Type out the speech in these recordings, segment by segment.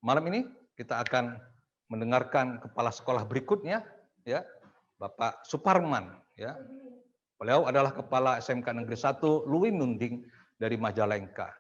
malam ini kita akan mendengarkan kepala sekolah berikutnya, ya, Bapak Suparman. Ya. Beliau adalah Kepala SMK Negeri 1 Lui Munding dari Majalengka.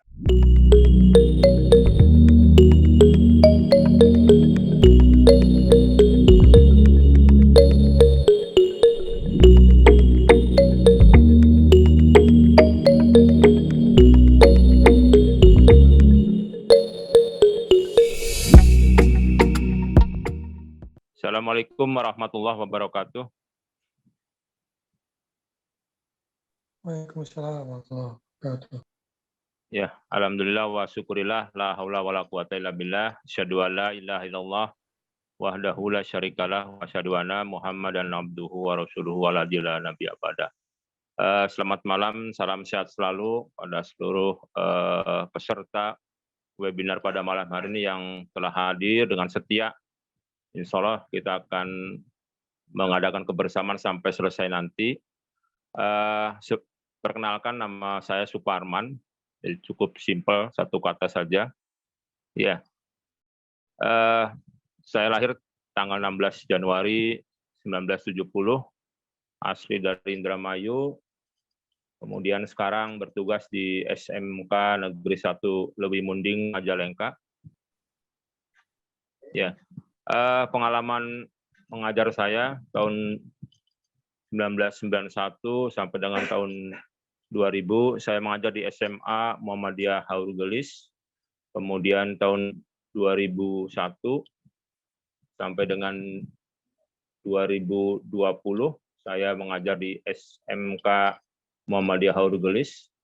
Assalamualaikum warahmatullahi wabarakatuh. Waalaikumsalam warahmatullahi wabarakatuh. Ya, alhamdulillah wa syukurillah la haula wala quwata illa billah. Asyhadu an la ilaha illallah wahdahu la syarikalah wa asyhadu anna Muhammadan abduhu wa rasuluhu wa la nabiyya ba'da. Selamat malam, salam sehat selalu pada seluruh peserta webinar pada malam hari ini yang telah hadir dengan setia. Insya Allah kita akan mengadakan kebersamaan sampai selesai nanti. Perkenalkan, nama saya Suparman, jadi cukup simpel, satu kata saja. Ya, saya lahir tanggal 16 Januari 1970, asli dari Indramayu, kemudian sekarang bertugas di SMK Negeri 1 Lui Munding, Majalengka. Ya, pengalaman mengajar saya tahun 1991 sampai dengan tahun 2000, saya mengajar di SMA Muhammadiyah Haurul Gelis. Kemudian tahun 2001 sampai dengan 2020, saya mengajar di SMK Muhammadiyah Haurul Gelis.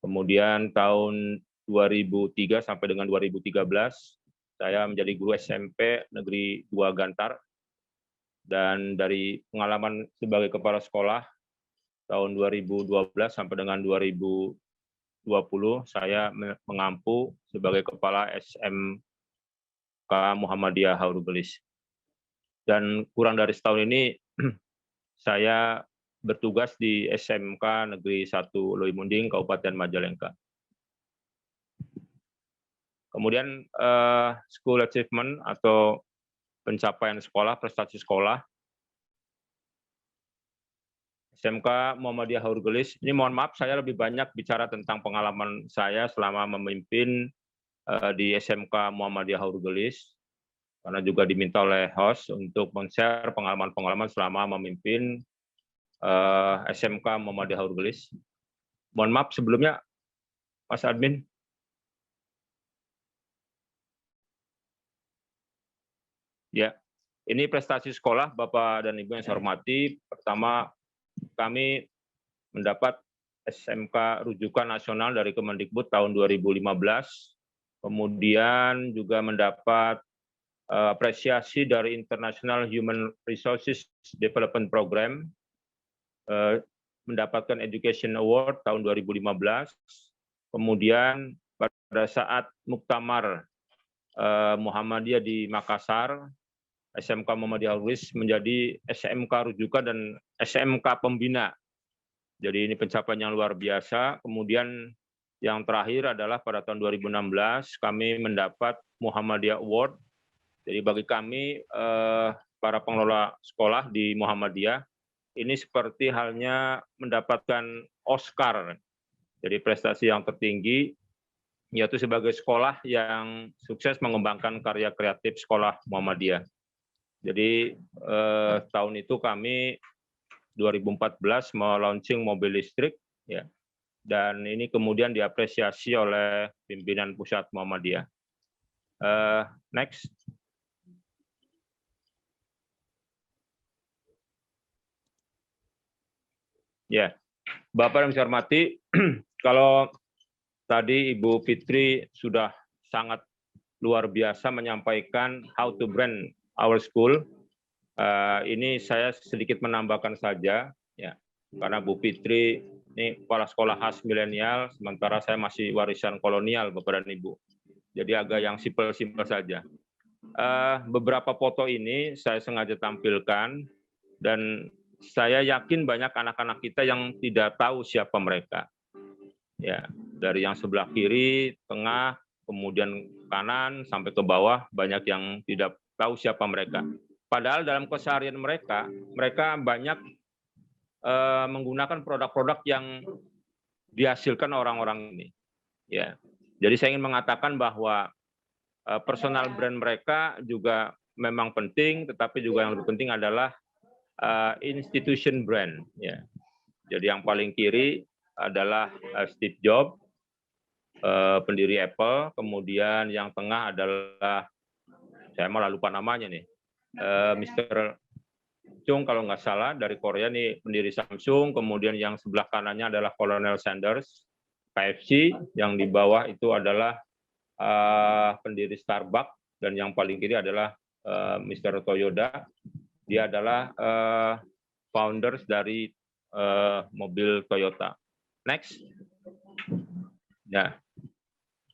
Kemudian tahun 2003 sampai dengan 2013, saya menjadi guru SMP Negeri 2 Gantar. Dan dari pengalaman sebagai kepala sekolah, tahun 2012 sampai dengan 2020, saya mengampu sebagai kepala SMK Muhammadiyah Haurul Gelis. Dan kurang dari setahun ini, saya bertugas di SMK Negeri 1 Lui Munding, Kabupaten Majalengka. Kemudian school achievement atau pencapaian sekolah, prestasi sekolah. SMK Muhammadiyah Haurul Gelis, ini mohon maaf saya lebih banyak bicara tentang pengalaman saya selama memimpin di SMK Muhammadiyah Haurul Gelis, karena juga diminta oleh host untuk men-share pengalaman-pengalaman selama memimpin SMK Muhammadiyah Haurul Gelis. Mohon maaf sebelumnya, Mas Admin. Ya, ini prestasi sekolah Bapak dan Ibu yang saya hormati. Pertama, kami mendapat SMK rujukan nasional dari Kemendikbud tahun 2015. Kemudian juga mendapat apresiasi dari International Human Resources Development Program, mendapatkan Education Award tahun 2015. Kemudian pada saat Muktamar Muhammadiyah di Makassar, SMK Muhammadiyah Haurul Gelis menjadi SMK rujukan dan SMK pembina. Jadi ini pencapaian yang luar biasa. Kemudian yang terakhir adalah pada tahun 2016 kami mendapat Muhammadiyah Award. Jadi bagi kami para pengelola sekolah di Muhammadiyah ini seperti halnya mendapatkan Oscar. Jadi prestasi yang tertinggi, yaitu sebagai sekolah yang sukses mengembangkan karya kreatif sekolah Muhammadiyah. Jadi tahun itu kami 2014 melaunching mobil listrik, ya, dan ini kemudian diapresiasi oleh pimpinan pusat Muhammadiyah. Next. Ya, Bapak yang saya hormati, kalau tadi Ibu Fitri sudah sangat luar biasa menyampaikan how to brand our school. Ini saya sedikit menambahkan saja, ya, karena Bu Fitri ini kepala sekolah khas milenial, sementara saya masih warisan kolonial, Bapak dan Ibu. Jadi agak yang simpel-simpel saja. Beberapa foto ini saya sengaja tampilkan, dan saya yakin banyak anak-anak kita yang tidak tahu siapa mereka. Ya, dari yang sebelah kiri, tengah, kemudian kanan sampai ke bawah, banyak yang tidak tahu siapa mereka. Padahal dalam keseharian mereka banyak menggunakan produk-produk yang dihasilkan orang-orang ini. Ya, jadi saya ingin mengatakan bahwa personal brand mereka juga memang penting, tetapi juga yang lebih penting adalah institution brand. Ya, jadi yang paling kiri adalah Steve Jobs, pendiri Apple, kemudian yang tengah adalah, saya malah lupa namanya nih, Mr. Chung kalau nggak salah dari Korea nih, pendiri Samsung, kemudian yang sebelah kanannya adalah Colonel Sanders, KFC, yang di bawah itu adalah pendiri Starbucks, dan yang paling kiri adalah Mr. Toyoda, dia adalah founders dari mobil Toyota. Next.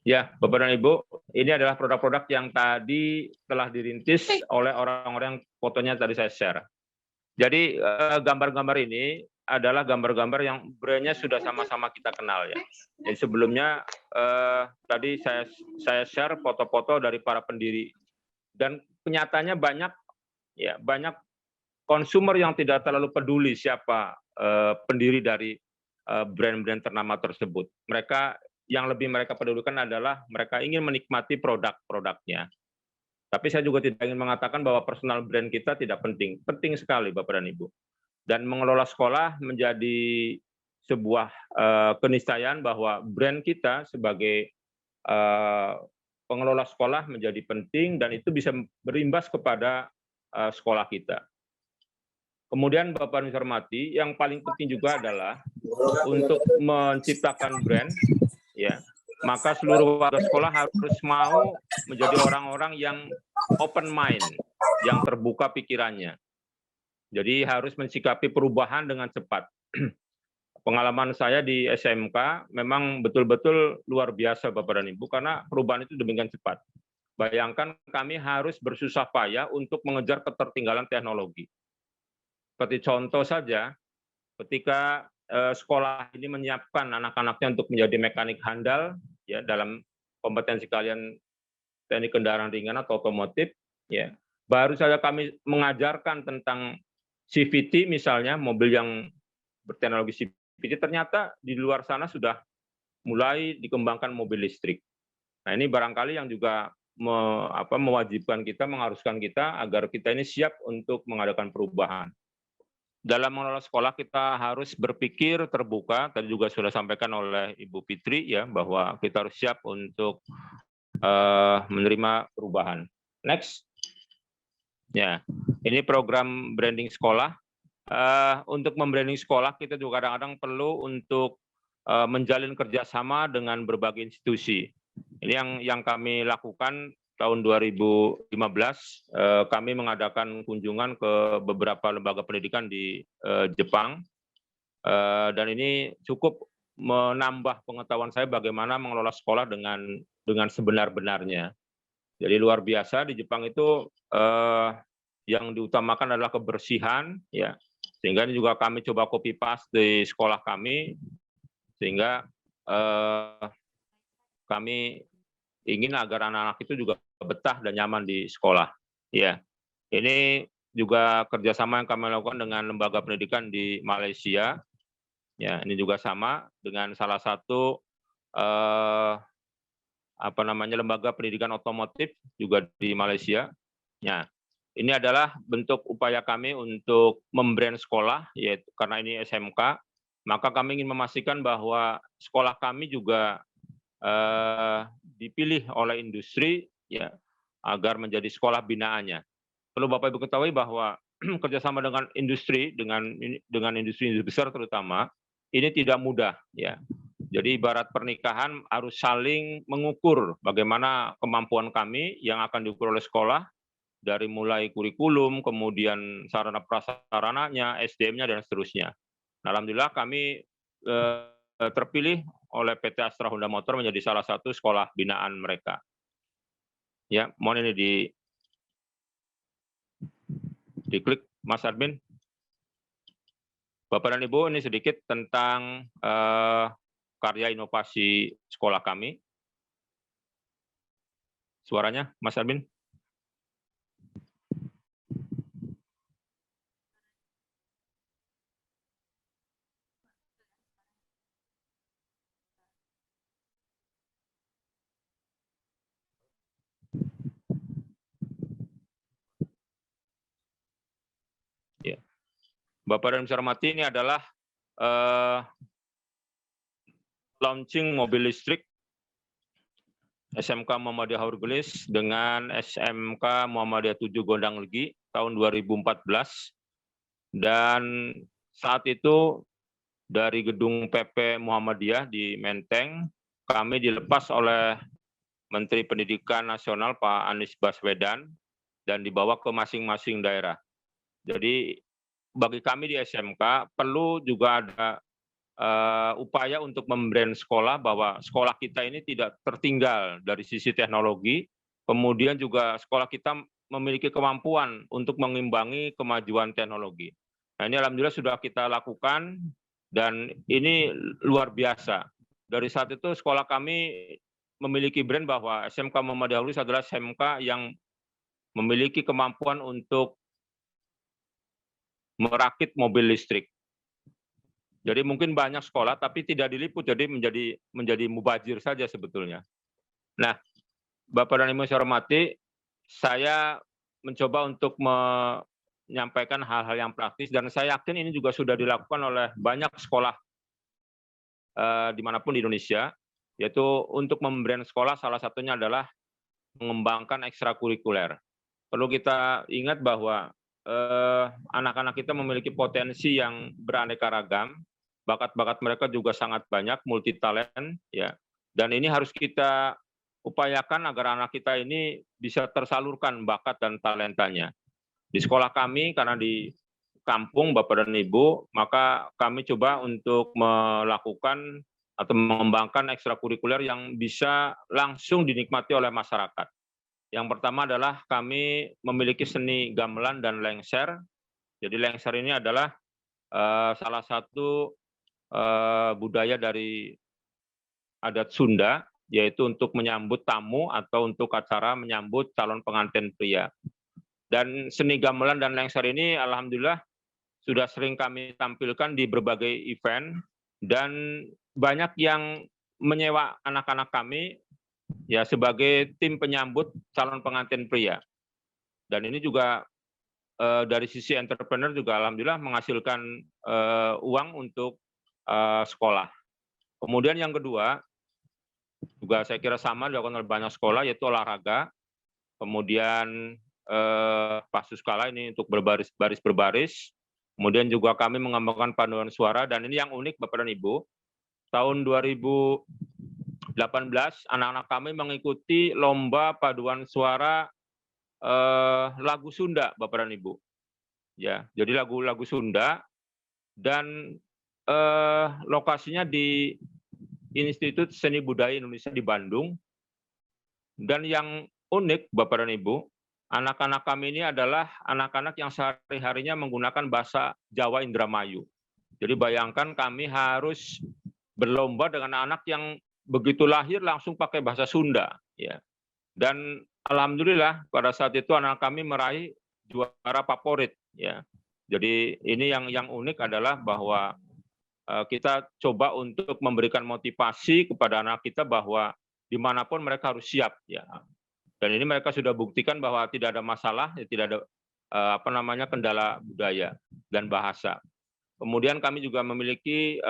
Ya, Bapak dan Ibu, ini adalah produk-produk yang tadi telah dirintis oleh orang-orang yang fotonya tadi saya share. Jadi gambar-gambar ini adalah gambar-gambar yang brandnya sudah sama-sama kita kenal ya. Jadi sebelumnya tadi saya share foto-foto dari para pendiri, dan kenyataannya banyak konsumer yang tidak terlalu peduli siapa pendiri dari brand-brand ternama tersebut. Yang lebih mereka pedulikan adalah mereka ingin menikmati produk-produknya. Tapi saya juga tidak ingin mengatakan bahwa personal brand kita tidak penting. Penting sekali Bapak dan Ibu. Dan mengelola sekolah menjadi sebuah keniscayaan bahwa brand kita sebagai pengelola sekolah menjadi penting, dan itu bisa berimbas kepada sekolah kita. Kemudian Bapak dan Ibu hormati, yang paling penting juga adalah untuk menciptakan brand, ya, maka seluruh warga sekolah harus mau menjadi orang-orang yang open mind, yang terbuka pikirannya. Jadi harus mensikapi perubahan dengan cepat. Pengalaman saya di SMK memang betul-betul luar biasa Bapak dan Ibu, karena perubahan itu demikian cepat. Bayangkan kami harus bersusah payah untuk mengejar ketertinggalan teknologi. Seperti contoh saja, ketika sekolah ini menyiapkan anak-anaknya untuk menjadi mekanik handal, ya, dalam kompetensi kalian teknik kendaraan ringan atau otomotif, ya, baru saja kami mengajarkan tentang CVT misalnya, mobil yang berteknologi CVT, ternyata di luar sana sudah mulai dikembangkan mobil listrik. Nah, ini barangkali yang juga mewajibkan kita, mengharuskan kita agar kita ini siap untuk mengadakan perubahan. Dalam mengelola sekolah kita harus berpikir terbuka, tadi juga sudah sampaikan oleh Ibu Fitri ya, bahwa kita harus siap untuk menerima perubahan. Next. Ya, ini program branding sekolah. Untuk membranding sekolah kita juga kadang-kadang perlu untuk menjalin kerjasama dengan berbagai institusi. Ini yang kami lakukan tahun 2015, kami mengadakan kunjungan ke beberapa lembaga pendidikan di Jepang, dan ini cukup menambah pengetahuan saya bagaimana mengelola sekolah dengan sebenar-benarnya. Jadi luar biasa di Jepang itu yang diutamakan adalah kebersihan, ya, sehingga ini juga kami coba copy paste di sekolah kami, sehingga kami ingin agar anak-anak itu juga betah dan nyaman di sekolah. Ya, ini juga kerjasama yang kami lakukan dengan lembaga pendidikan di Malaysia. Ya, ini juga sama dengan salah satu lembaga pendidikan otomotif juga di Malaysia. Ya, ini adalah bentuk upaya kami untuk membrand sekolah, yaitu karena ini SMK, maka kami ingin memastikan bahwa sekolah kami juga dipilih oleh industri, ya, agar menjadi sekolah binaannya. Perlu Bapak Ibu ketahui bahwa kerjasama dengan industri, dengan industri besar terutama, ini tidak mudah, ya. Jadi ibarat pernikahan harus saling mengukur bagaimana kemampuan kami yang akan diukur oleh sekolah, dari mulai kurikulum, kemudian sarana prasarananya, SDM-nya, dan seterusnya. Nah, alhamdulillah kami terpilih oleh PT Astra Honda Motor menjadi salah satu sekolah binaan mereka. Ya, mohon ini diklik Mas Admin. Bapak dan Ibu, ini sedikit tentang karya inovasi sekolah kami. suaranya, Mas Armin? Ya. Bapak dan Ibu saya hormati, ini adalah launching mobil listrik SMK Muhammadiyah Haurgelis dengan SMK Muhammadiyah 7 Gondang Legi tahun 2014. Dan saat itu dari gedung PP Muhammadiyah di Menteng, kami dilepas oleh Menteri Pendidikan Nasional Pak Anies Baswedan dan dibawa ke masing-masing daerah. Jadi bagi kami di SMK perlu juga ada upaya untuk membrand sekolah bahwa sekolah kita ini tidak tertinggal dari sisi teknologi, kemudian juga sekolah kita memiliki kemampuan untuk mengimbangi kemajuan teknologi. Nah, ini alhamdulillah sudah kita lakukan dan ini luar biasa. Dari saat itu sekolah kami memiliki brand bahwa SMK Muhammadiyah Haurgelis adalah SMK yang memiliki kemampuan untuk merakit mobil listrik. Jadi mungkin banyak sekolah tapi tidak diliput, jadi menjadi mubazir saja sebetulnya. Nah, Bapak dan Ibu saya hormati, saya mencoba untuk menyampaikan hal-hal yang praktis dan saya yakin ini juga sudah dilakukan oleh banyak sekolah dimanapun di Indonesia, yaitu untuk membrand sekolah salah satunya adalah mengembangkan ekstrakurikuler. Perlu kita ingat bahwa anak-anak kita memiliki potensi yang beraneka ragam, bakat-bakat mereka juga sangat banyak, multi talent, ya. Dan ini harus kita upayakan agar anak kita ini bisa tersalurkan bakat dan talentanya. Di sekolah kami, karena di kampung Bapak dan Ibu, maka kami coba untuk melakukan atau mengembangkan ekstrakurikuler yang bisa langsung dinikmati oleh masyarakat. Yang pertama adalah kami memiliki seni gamelan dan lengser. Jadi lengser ini adalah salah satu budaya dari adat Sunda, yaitu untuk menyambut tamu atau untuk acara menyambut calon pengantin pria. Dan seni gamelan dan lengser ini alhamdulillah sudah sering kami tampilkan di berbagai event dan banyak yang menyewa anak-anak kami ya sebagai tim penyambut calon pengantin pria. Dan ini juga dari sisi entrepreneur juga alhamdulillah menghasilkan uang untuk sekolah. Kemudian yang kedua, juga saya kira sama dilakukan oleh banyak sekolah, yaitu olahraga. Kemudian Pasuskala ini untuk baris berbaris. Kemudian juga kami mengembangkan paduan suara, dan ini yang unik Bapak dan Ibu, tahun 2018 anak-anak kami mengikuti lomba paduan suara lagu Sunda Bapak dan Ibu. Ya, jadi lagu-lagu Sunda dan lokasinya di Institut Seni Budaya Indonesia di Bandung. Dan yang unik Bapak dan Ibu, anak-anak kami ini adalah anak-anak yang sehari-harinya menggunakan bahasa Jawa Indramayu. Jadi bayangkan kami harus berlomba dengan anak yang begitu lahir langsung pakai bahasa Sunda, ya. Dan alhamdulillah pada saat itu anak kami meraih juara favorit, ya. Jadi ini yang unik adalah bahwa kita coba untuk memberikan motivasi kepada anak kita bahwa dimanapun mereka harus siap, ya. Dan ini mereka sudah buktikan bahwa tidak ada masalah, ya, tidak ada kendala budaya dan bahasa. Kemudian kami juga memiliki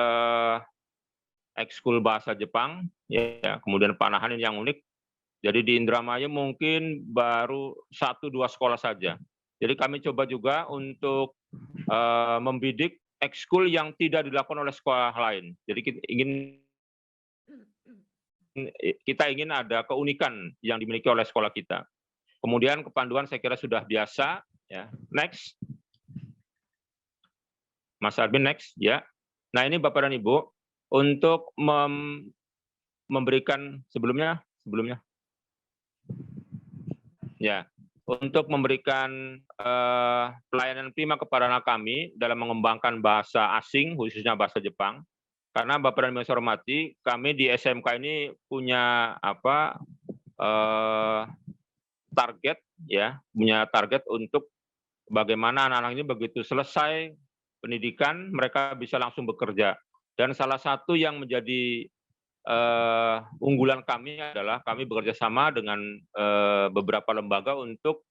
ekskul bahasa Jepang, ya. Kemudian Panahan ini yang unik. Jadi di Indramayu mungkin baru 1-2 sekolah saja. Jadi kami coba juga untuk membidik ekskul yang tidak dilakukan oleh sekolah lain. Jadi kita ingin ada keunikan yang dimiliki oleh sekolah kita. Kemudian kepanduan saya kira sudah biasa, ya. Next. Mas Arvin, next, ya. Nah, ini Bapak dan Ibu untuk memberikan sebelumnya. Ya. Untuk memberikan pelayanan prima kepada anak kami dalam mengembangkan bahasa asing, khususnya bahasa Jepang. Karena Bapak dan Ibu saya hormati, kami di SMK ini punya target ya, punya target untuk bagaimana anak-anak ini begitu selesai pendidikan mereka bisa langsung bekerja. Dan salah satu yang menjadi unggulan kami adalah kami bekerja sama dengan beberapa lembaga untuk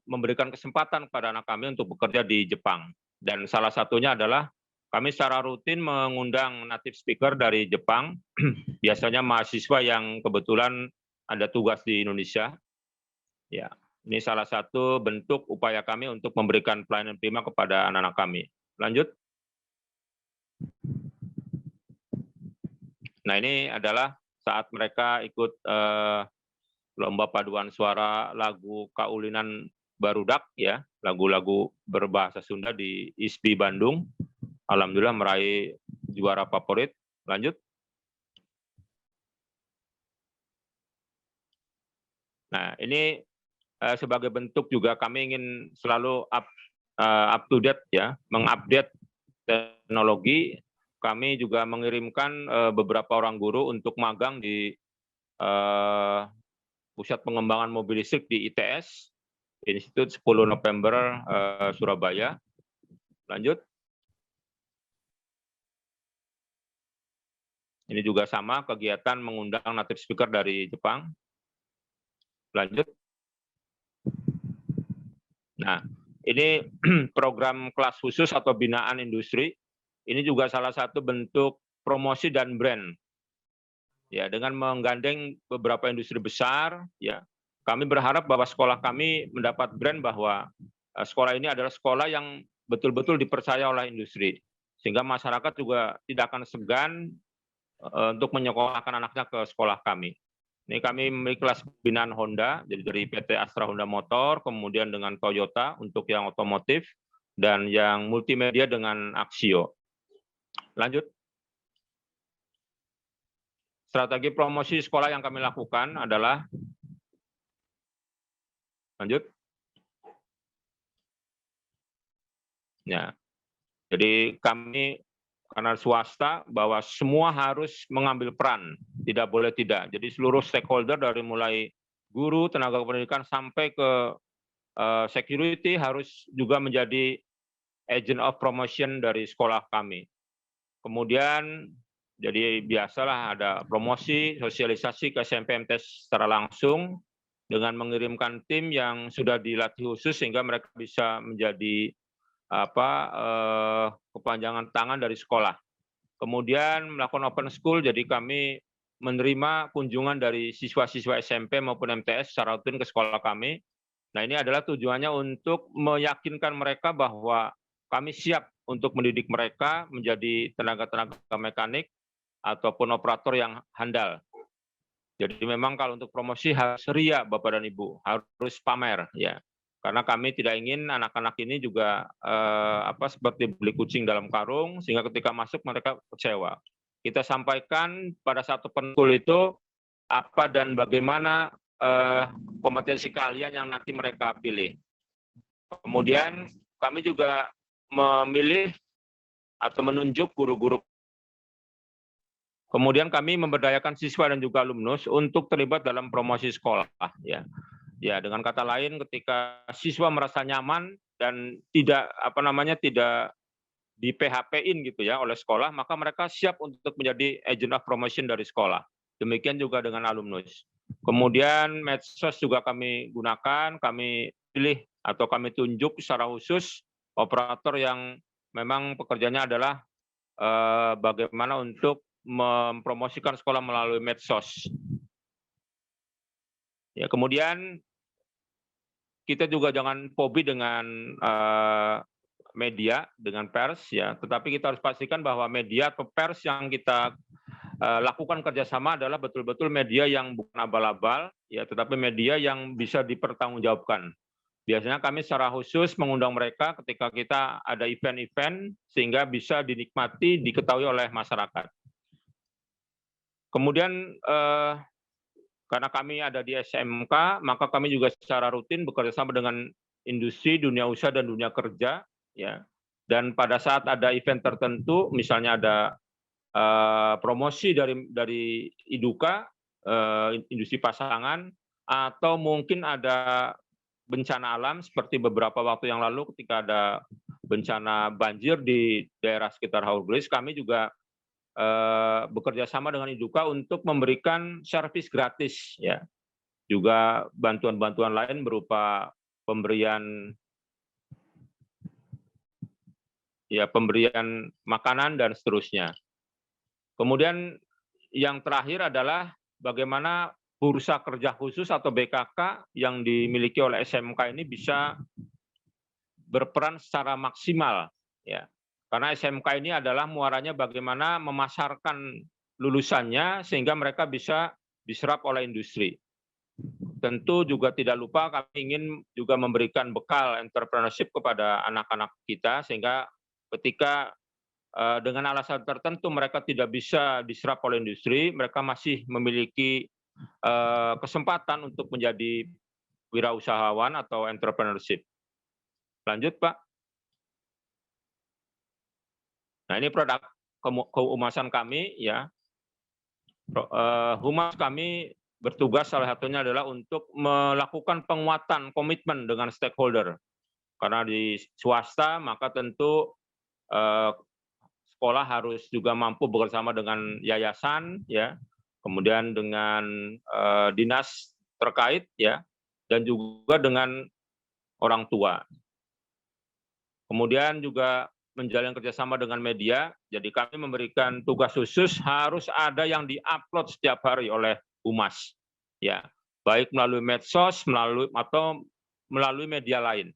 memberikan kesempatan kepada anak kami untuk bekerja di Jepang. Dan salah satunya adalah kami secara rutin mengundang native speaker dari Jepang, biasanya mahasiswa yang kebetulan ada tugas di Indonesia. Ya, ini salah satu bentuk upaya kami untuk memberikan pelayanan prima kepada anak-anak kami. Lanjut. Nah, ini adalah saat mereka ikut lomba paduan suara lagu Kaulinan Barudak ya, lagu-lagu berbahasa Sunda di ISBI Bandung. Alhamdulillah meraih juara favorit. Lanjut. Nah, ini sebagai bentuk juga kami ingin selalu up to date ya, mengupdate teknologi. Kami juga mengirimkan beberapa orang guru untuk magang di Pusat Pengembangan Mobil Listrik di ITS, Institut 10 November Surabaya. Lanjut. Ini juga sama, kegiatan mengundang native speaker dari Jepang. Lanjut. Nah, ini program kelas khusus atau binaan industri. Ini juga salah satu bentuk promosi dan brand. Ya, dengan menggandeng beberapa industri besar, ya, kami berharap bahwa sekolah kami mendapat brand bahwa sekolah ini adalah sekolah yang betul-betul dipercaya oleh industri, sehingga masyarakat juga tidak akan segan untuk menyekolahkan anaknya ke sekolah kami. Ini kami memiliki kelas binaan Honda, jadi dari PT Astra Honda Motor, kemudian dengan Toyota untuk yang otomotif, dan yang multimedia dengan Axio. Lanjut. Strategi promosi sekolah yang kami lakukan adalah, lanjut. Ya, jadi kami karena swasta bahwa semua harus mengambil peran, tidak boleh tidak. Jadi seluruh stakeholder dari mulai guru, tenaga pendidikan sampai ke security harus juga menjadi agent of promotion dari sekolah kami. Kemudian jadi biasalah ada promosi, sosialisasi ke SMP MTs secara langsung dengan mengirimkan tim yang sudah dilatih khusus sehingga mereka bisa menjadi kepanjangan tangan dari sekolah. Kemudian melakukan open school, jadi kami menerima kunjungan dari siswa-siswa SMP maupun MTS secara rutin ke sekolah kami. Nah, ini adalah tujuannya untuk meyakinkan mereka bahwa kami siap untuk mendidik mereka menjadi tenaga-tenaga mekanik ataupun operator yang handal. Jadi memang kalau untuk promosi harus ria Bapak dan Ibu, harus pamer ya. Karena kami tidak ingin anak-anak ini juga seperti beli kucing dalam karung sehingga ketika masuk mereka kecewa. Kita sampaikan pada saat open school itu apa dan bagaimana kompetensi kalian yang nanti mereka pilih. Kemudian kami juga memilih atau menunjuk guru-guru. Kemudian kami memberdayakan siswa dan juga alumnus untuk terlibat dalam promosi sekolah. Ya, dengan kata lain, ketika siswa merasa nyaman dan tidak tidak di PHP-in gitu ya oleh sekolah, maka mereka siap untuk menjadi agent of promotion dari sekolah. Demikian juga dengan alumnus. Kemudian medsos juga kami gunakan, kami pilih atau kami tunjuk secara khusus operator yang memang pekerjaannya adalah bagaimana untuk mempromosikan sekolah melalui medsos. Ya, kemudian kita juga jangan fobi dengan media, dengan pers ya, tetapi kita harus pastikan bahwa media atau pers yang kita lakukan kerjasama adalah betul-betul media yang bukan abal-abal, ya, tetapi media yang bisa dipertanggungjawabkan. Biasanya kami secara khusus mengundang mereka ketika kita ada event-event sehingga bisa dinikmati, diketahui oleh masyarakat. Kemudian karena kami ada di SMK, maka kami juga secara rutin bekerja sama dengan industri, dunia usaha dan dunia kerja, ya. Dan pada saat ada event tertentu, misalnya ada promosi dari IDUKA, industri pasangan, atau mungkin ada bencana alam seperti beberapa waktu yang lalu ketika ada bencana banjir di daerah sekitar Haurgelis, kami juga bekerja sama dengan Iduka untuk memberikan servis gratis, ya. Juga bantuan-bantuan lain berupa pemberian makanan dan seterusnya. Kemudian yang terakhir adalah bagaimana bursa kerja khusus atau BKK yang dimiliki oleh SMK ini bisa berperan secara maksimal, ya. Karena SMK ini adalah muaranya bagaimana memasarkan lulusannya sehingga mereka bisa diserap oleh industri. Tentu juga tidak lupa kami ingin juga memberikan bekal entrepreneurship kepada anak-anak kita sehingga ketika dengan alasan tertentu mereka tidak bisa diserap oleh industri, mereka masih memiliki kesempatan untuk menjadi wirausahawan atau entrepreneurship. Lanjut, Pak. Nah, ini produk kehumasan kami, ya. Humas kami bertugas salah satunya adalah untuk melakukan penguatan komitmen dengan stakeholder. Karena di swasta maka tentu sekolah harus juga mampu bekerjasama dengan yayasan, ya, kemudian dengan dinas terkait, ya, dan juga dengan orang tua. Kemudian juga menjalin kerjasama dengan media. Jadi kami memberikan tugas khusus harus ada yang diupload setiap hari oleh Humas, ya, baik melalui medsos, melalui media lain.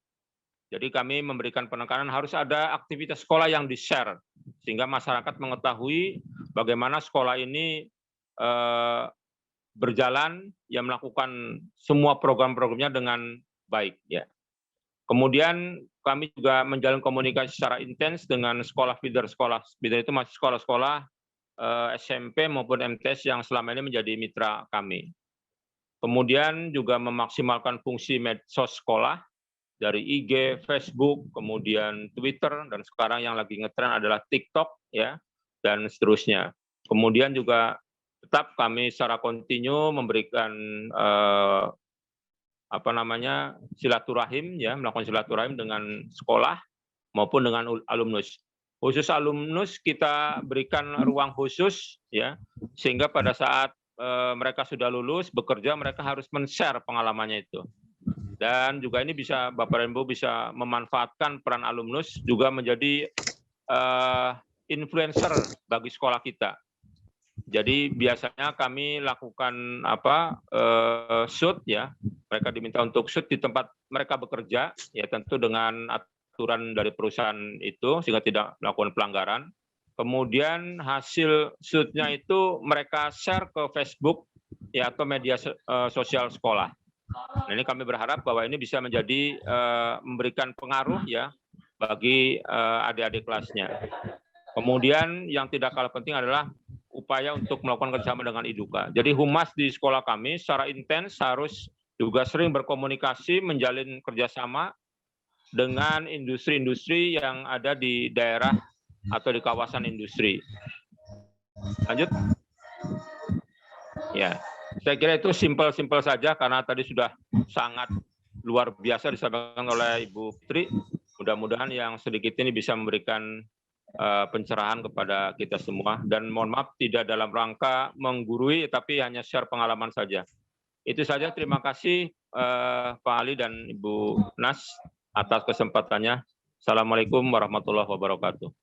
Jadi kami memberikan penekanan harus ada aktivitas sekolah yang di-share, sehingga masyarakat mengetahui bagaimana sekolah ini berjalan, ya, melakukan semua program-programnya dengan baik, ya. Kemudian kami juga menjalin komunikasi secara intens dengan sekolah feeder. Sekolah feeder itu masih sekolah-sekolah SMP maupun MTS yang selama ini menjadi mitra kami. Kemudian juga memaksimalkan fungsi medsos sekolah, dari IG, Facebook, kemudian Twitter, dan sekarang yang lagi ngetren adalah TikTok, ya, dan seterusnya. Kemudian juga tetap kami secara kontinu memberikan silaturahim, ya, melakukan silaturahim dengan sekolah maupun dengan alumnus. Khusus alumnus kita berikan ruang khusus, ya, sehingga pada saat mereka sudah lulus bekerja mereka harus men-share pengalamannya itu. Dan juga ini bisa Bapak dan Ibu bisa memanfaatkan peran alumnus juga menjadi influencer bagi sekolah kita. Jadi biasanya kami lakukan shoot, ya, mereka diminta untuk shoot di tempat mereka bekerja, ya, tentu dengan aturan dari perusahaan itu sehingga tidak melakukan pelanggaran. Kemudian hasil shootnya itu mereka share ke Facebook, ya, atau media sosial sekolah. Nah, ini kami berharap bahwa ini bisa menjadi memberikan pengaruh, ya, bagi adik-adik kelasnya. Kemudian yang tidak kalah penting adalah upaya untuk melakukan kerjasama dengan Iduka. Jadi humas di sekolah kami secara intens harus juga sering berkomunikasi, menjalin kerjasama dengan industri-industri yang ada di daerah atau di kawasan industri. Lanjut. Ya, saya kira itu simpel-simpel saja karena tadi sudah sangat luar biasa disampaikan oleh Ibu Fitri. Mudah-mudahan yang sedikit ini bisa memberikan pencerahan kepada kita semua, dan mohon maaf tidak dalam rangka menggurui tapi hanya share pengalaman saja. Itu saja, terima kasih Pak Ali dan Ibu Nas atas kesempatannya. Assalamualaikum warahmatullahi wabarakatuh.